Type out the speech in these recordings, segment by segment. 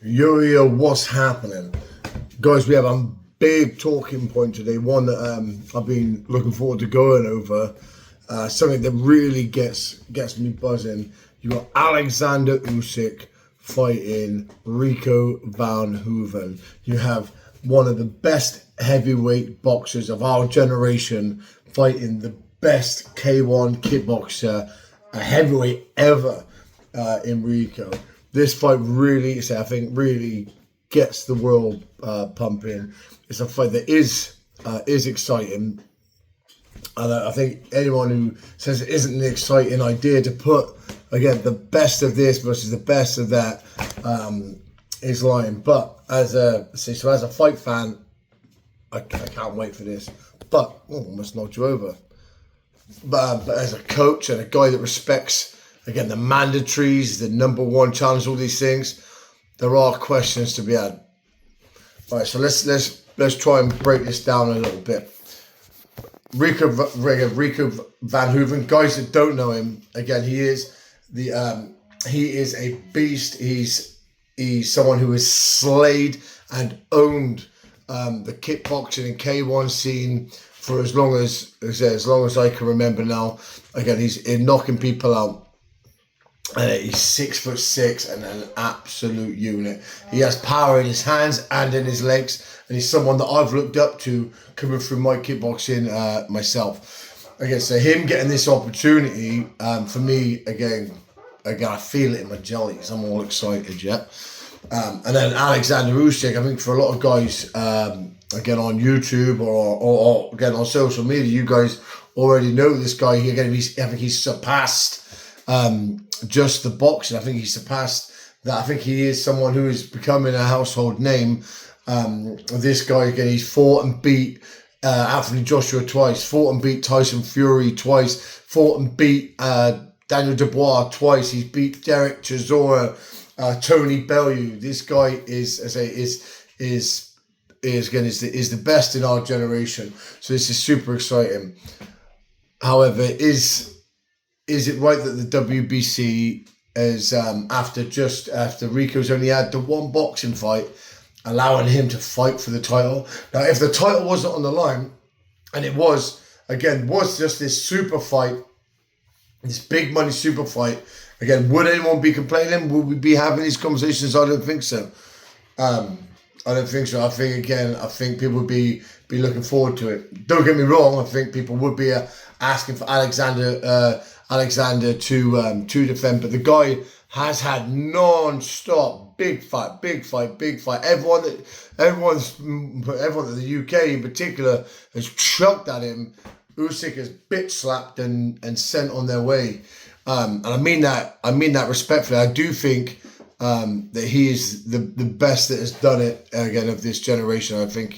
Yo, what's happening? Guys, we have a big talking point today, one that I've been looking forward to going over, something that really gets me buzzing. You got Oleksandr Usyk fighting Rico Verhoeven. You have one of the best heavyweight boxers of our generation fighting the best K1 kickboxer, a heavyweight ever in Rico. This fight really, I think, really gets the world pumping. It's a fight that is exciting, and I think anyone who says it isn't an exciting idea to put again the best of this versus the best of that is lying. But as a fight fan, I can't wait for this. But almost knocked you over. But as a coach and a guy that respects, again, the mandatories, the number one challenge, all these things, there are questions to be had. All right, so let's try and break this down a little bit. Rico Verhoeven, guys that don't know him, again, he is a beast. He's someone who has slayed and owned the kickboxing and K1 scene for as long as I can remember now. Again, he's knocking people out. He's 6'6" and an absolute unit. He has power in his hands and in his legs, and he's someone that I've looked up to coming through my kickboxing myself. Again, so him getting this opportunity for me, again, I feel it in my jellies. I'm all excited, yeah. And then Oleksandr Usyk, I think for a lot of guys, again on YouTube or again on social media, you guys already know this guy. I think he's surpassed just the boxing. I think he surpassed that. I think he is someone who is becoming a household name. This guy, again, he's fought and beat Anthony Joshua twice, fought and beat Tyson Fury twice, fought and beat Daniel Dubois twice. He's beat Derek Chisora, Tony Bellew. This guy is the best in our generation. So this is super exciting. However, is it right that the WBC is after Rico's only had the one boxing fight, allowing him to fight for the title? Now, if the title wasn't on the line, and it was just this super fight, this big money super fight, again, would anyone be complaining? Would we be having these conversations? I don't think so. I don't think so. I think people would be looking forward to it. Don't get me wrong. I think people would be asking for Oleksandr to defend, but the guy has had non-stop big fight. Everyone in the UK in particular has chucked at him. Usyk has bitch slapped and sent on their way, and I mean that respectfully. I do think that he is the best that has done it again of this generation. I think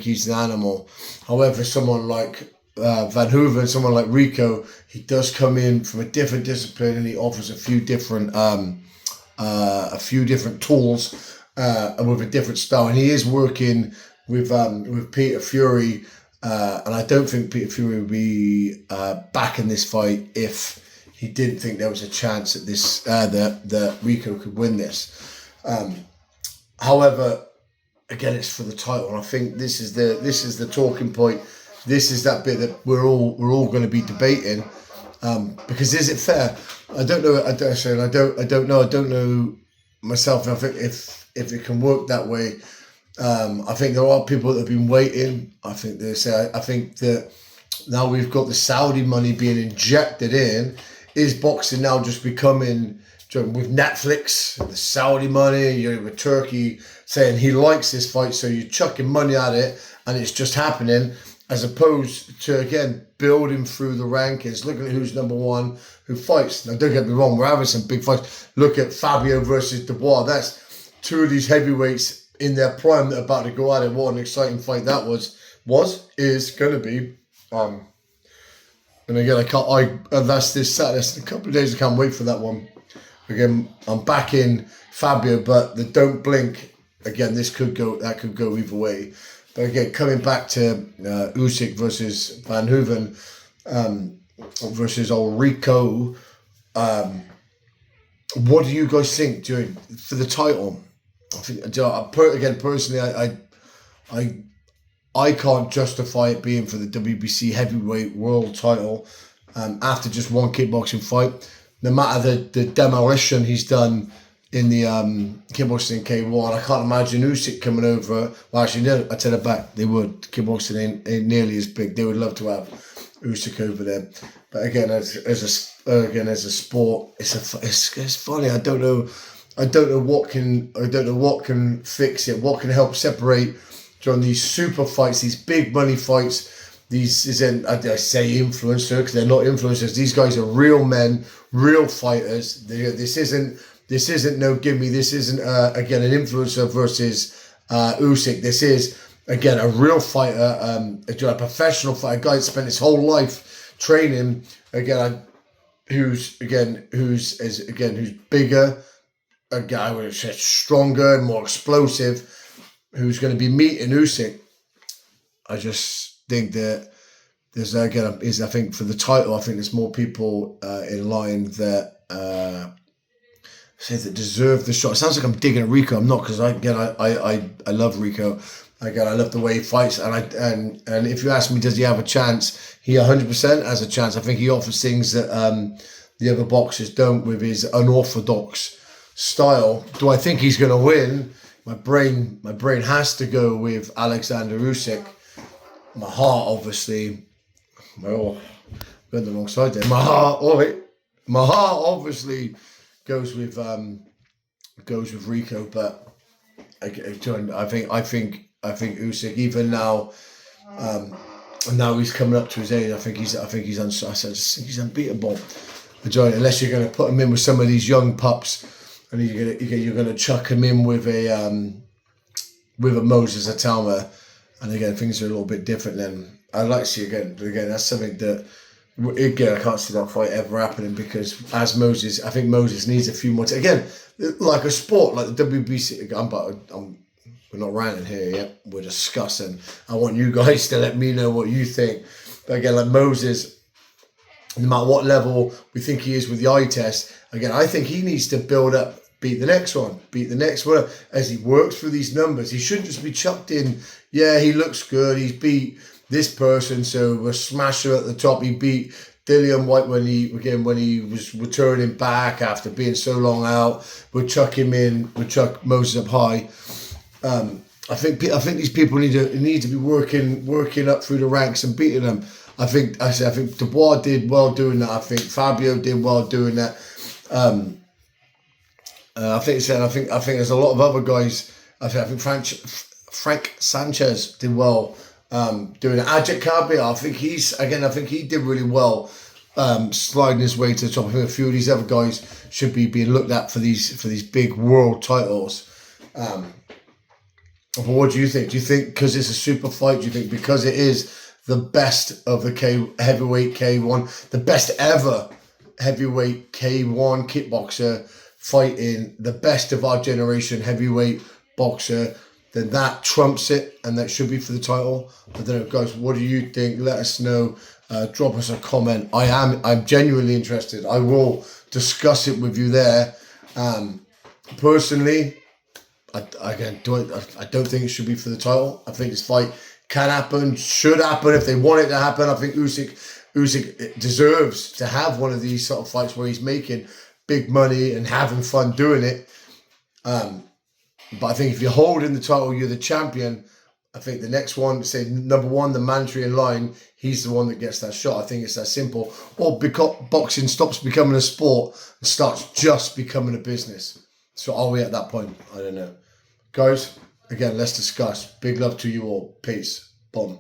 he's an animal. However, someone like Verhoeven, someone like Rico, he does come in from a different discipline, and he offers a few different tools and with a different style. And he is working with Peter Fury, and I don't think Peter Fury would be back in this fight if he didn't think there was a chance that this that Rico could win this. However, again, it's for the title, and I think this is the talking point. This is that bit that we're all going to be debating, because is it fair? I don't know. I don't know myself. I think if it can work that way, I think there are people that have been waiting. I think that now we've got the Saudi money being injected in. Is boxing now just becoming, with Netflix, the Saudi money, you're with Turkey saying he likes this fight, so you're chucking money at it, and it's just happening, as opposed to, again, building through the rankings, looking at who's number one, who fights. Now, don't get me wrong, we're having some big fights. Look at Fabio versus Dubois. That's two of these heavyweights in their prime that are about to go at it. What an exciting fight that is going to be. And again, that's this Saturday. That's in a couple of days. I can't wait for that one. Again, I'm back in Fabio, but the don't blink. Again, that could go either way. But again, coming back to Usyk versus Verhoeven versus old Rico, what do you guys think for the title? I think, again, personally, I can't justify it being for the WBC heavyweight world title after just one kickboxing fight. No matter the demolition he's done in the kickboxing K1, I can't imagine Usyk coming over. Well, actually, no, I take it back. They would. Kickboxing ain't nearly as big. They would love to have Usyk over there. But again, as a sport, it's funny. I don't know what can fix it. What can help separate during these super fights, these big money fights. These isn't, I say influencer because they're not influencers. These guys are real men, real fighters. This isn't no gimme. This isn't again an influencer versus Usyk. This is again a real fighter, a professional fighter, a guy that spent his whole life training. Again, who's bigger, a guy who's stronger and more explosive, who's going to be meeting Usyk. I just think that there's I think for the title, I think there's more people in line that that deserve the shot. It sounds like I'm digging at Rico. I'm not, because I love Rico. Again, I love the way he fights, and if you ask me, does he have a chance? He 100% has a chance. I think he offers things that the other boxers don't with his unorthodox style. Do I think he's going to win? My brain has to go with Oleksandr Usyk. My heart, obviously. Well, got the wrong side there. My heart obviously goes with Rico, but I think Usyk, even now, now he's coming up to his age. I think he's unbeatable. Unless you're going to put him in with some of these young pups, and you're going to chuck him in with a Moses Atalma, and again things are a little bit different. Then I'd like to see again, but again that's something that again I can't see that fight ever happening, because as Moses, I think Moses needs a few more. Again, like a sport like the WBC. We're not ranting here yet. We're discussing. I want you guys to let me know what you think. But again, like Moses, no matter what level we think he is with the eye test, again, I think he needs to build up, beat the next one as he works through these numbers. He shouldn't just be chucked in. Yeah, he looks good. He's beat this person, so we're smasher at the top. He beat Dillian White when he was returning back after being so long out. We'll chuck him in. We'll chuck Moses up high. I think these people need to be working up through the ranks and beating them. I think Dubois did well doing that. I think Fabio did well doing that. I think there's a lot of other guys. I think Frank Sanchez did well doing it. Ajit Kabir, I think he did really well sliding his way to the top. I think a few of these other guys should be being looked at for these big world titles. But what do you think? Do you think because it's a super fight? Do you think because it is the best of the heavyweight K1, the best ever heavyweight K1 kickboxer fighting the best of our generation heavyweight boxer, then that trumps it and that should be for the title? I don't know, guys, what do you think? Let us know. Drop us a comment. I'm genuinely interested. I will discuss it with you there. Personally, I don't think it should be for the title. I think this fight can happen, should happen if they want it to happen. I think Usyk deserves to have one of these sort of fights where he's making big money and having fun doing it. But I think if you're holding the title, you're the champion. I think the next one, say number one, the mandatory in line, he's the one that gets that shot. I think it's that simple. Or because boxing stops becoming a sport and starts just becoming a business. So are we at that point? I don't know. Guys, again, let's discuss. Big love to you all. Peace. Boom.